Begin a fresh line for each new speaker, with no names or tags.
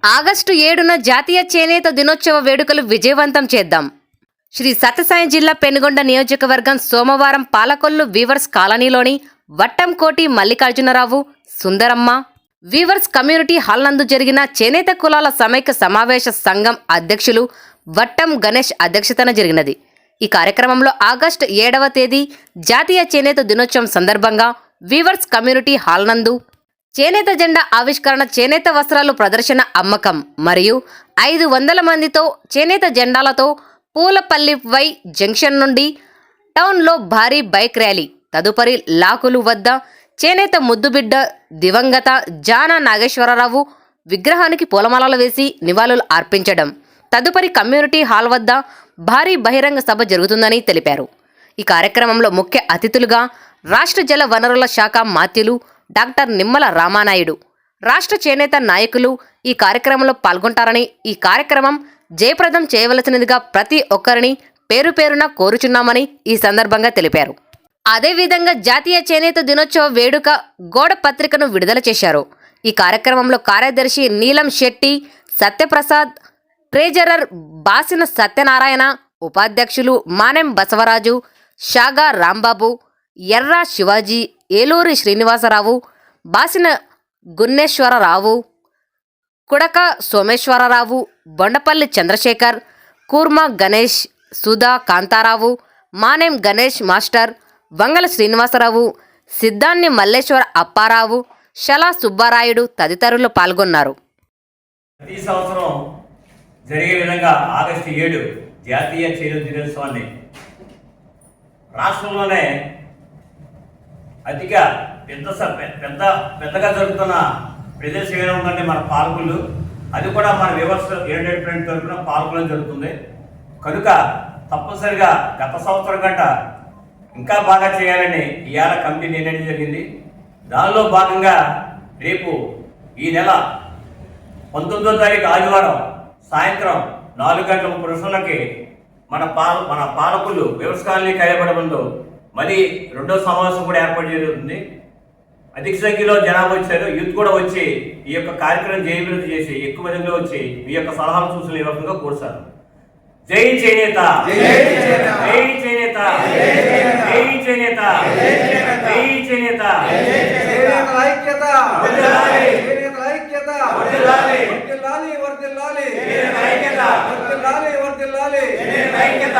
August 7న జాతీయ చేనేత దినోత్సవ వేడుకలు విజయవంతం చేద్దాం. శ్రీ సత్యసాయి జిల్లా పెనుగొండ నియోజకవర్గం సోమవారం పాలకొల్లు వీవర్స్ కాలనీలోని Vattamkoti Mallikarjunarao, Sundaramma weavers community hall నందు జరిగిన చేనేత కులాల సమైక్య సమావేశ సంఘం అధ్యక్షులు వట్టం గణేష్ అధ్యక్షతన జరిగినది. ఈ కార్యక్రమంలో ఆగస్టు 7వ తేదీ జాతీయ చేనేత దినోత్సవం సందర్భంగా వీవర్స్ కమ్యూనిటీ హాల్ నందు చేనేత జెండా ఆవిష్కరణ, చేనేత వస్త్రాలు ప్రదర్శన, అమ్మకం మరియు 500 మందితో చేనేత జెండాలతో పూలపల్లి వై జంక్షన్ నుండి టౌన్లో భారీ బైక్ ర్యాలీ, తదుపరి లాకులు వద్ద చేనేత ముద్దుబిడ్డ దివంగత జాన నాగేశ్వరరావు విగ్రహానికి పూలమాలలు వేసి నివాళులు అర్పించడం, తదుపరి కమ్యూనిటీ హాల్ వద్ద భారీ బహిరంగ సభ జరుగుతుందని తెలిపారు. ఈ కార్యక్రమంలో ముఖ్య అతిథులుగా రాష్ట్ర జల వనరుల శాఖ మాత్యులు డాక్టర్ నిమ్మల రామానాయుడు, రాష్ట్ర చేనేత నాయకులు ఈ కార్యక్రమంలో పాల్గొంటారని, ఈ కార్యక్రమం జయప్రదం చేయవలసినదిగా ప్రతి ఒక్కరిని పేరు పేరున కోరుచున్నామని ఈ సందర్భంగా తెలిపారు. అదేవిధంగా జాతీయ చేనేత దినోత్సవ వేడుక గోడ పత్రికను విడుదల చేశారు. ఈ కార్యక్రమంలో కార్యదర్శి నీలం శెట్టి సత్యప్రసాద్, ట్రెజరర్ బాసిన సత్యనారాయణ, ఉపాధ్యక్షులు మానెం బసవరాజు, షాగా రాంబాబు, ఎర్ర శివాజీ, ఏలూరి శ్రీనివాసరావు, బాసిన గున్నేశ్వరరావు, కుడక సోమేశ్వరరావు, బొండపల్లి చంద్రశేఖర్, కూర్మ గణేష్, సుధా కాంతారావు, మానెం గణేష్ మాస్టర్, వంగల శ్రీనివాసరావు, సిద్ధాన్ని మల్లేశ్వర అప్పారావు, శలా సుబ్బారాయుడు తదితరులు పాల్గొన్నారు.
ప్రతి సంవత్సరం జరిగే విధంగా ఆగస్టు 7 జాతీయ చేనేత దినోత్సవాన్ని రాష్ట్రంలోనే అతిగా పెద్దగా జరుగుతున్న ప్రదేశం ఏమంటే మన పాలకులు, అది కూడా మన వివర్స్ యునైటెడ్ ఫ్రంట్ తరఫున పాలకులు జరుగుతుంది. కనుక తప్పనిసరిగా గత సంవత్సరం గంట ఇంకా బాగా చేయాలని ఇవాళ కమిటీ నిర్ణయం జరిగింది. దానిలో భాగంగా రేపు ఈ నెల 19వ తారీఖు ఆదివారం సాయంత్రం 4:30 నిమిషాలకి మన పాలకులు వివర్స్ కాలనీ కార్యపడడంలో మరి 2వ సమావేశం కూడా ఏర్పాటు జరుగుతుంది. అధిక సంఖ్యలో జనాభా వచ్చారు. యూత్ కూడా వచ్చి ఈ యొక్క కార్యక్రమం జయప్రదం చేసి ఎక్కువ మందిలో వచ్చి మీ యొక్క సలహాలు సూచనలు ఇవ్వకుండా కోరుతారు. జై చేనేత, జై చేనేత, జై చేనేత, జై చేనేత,
ఐక్యత, ఐక్యత, వర్ధిల్లాలి, వర్ధిల్లాలి, ఐక్యత, వర్ధిల్లాలి, వర్ధిల్లాలి, ఐక్యత.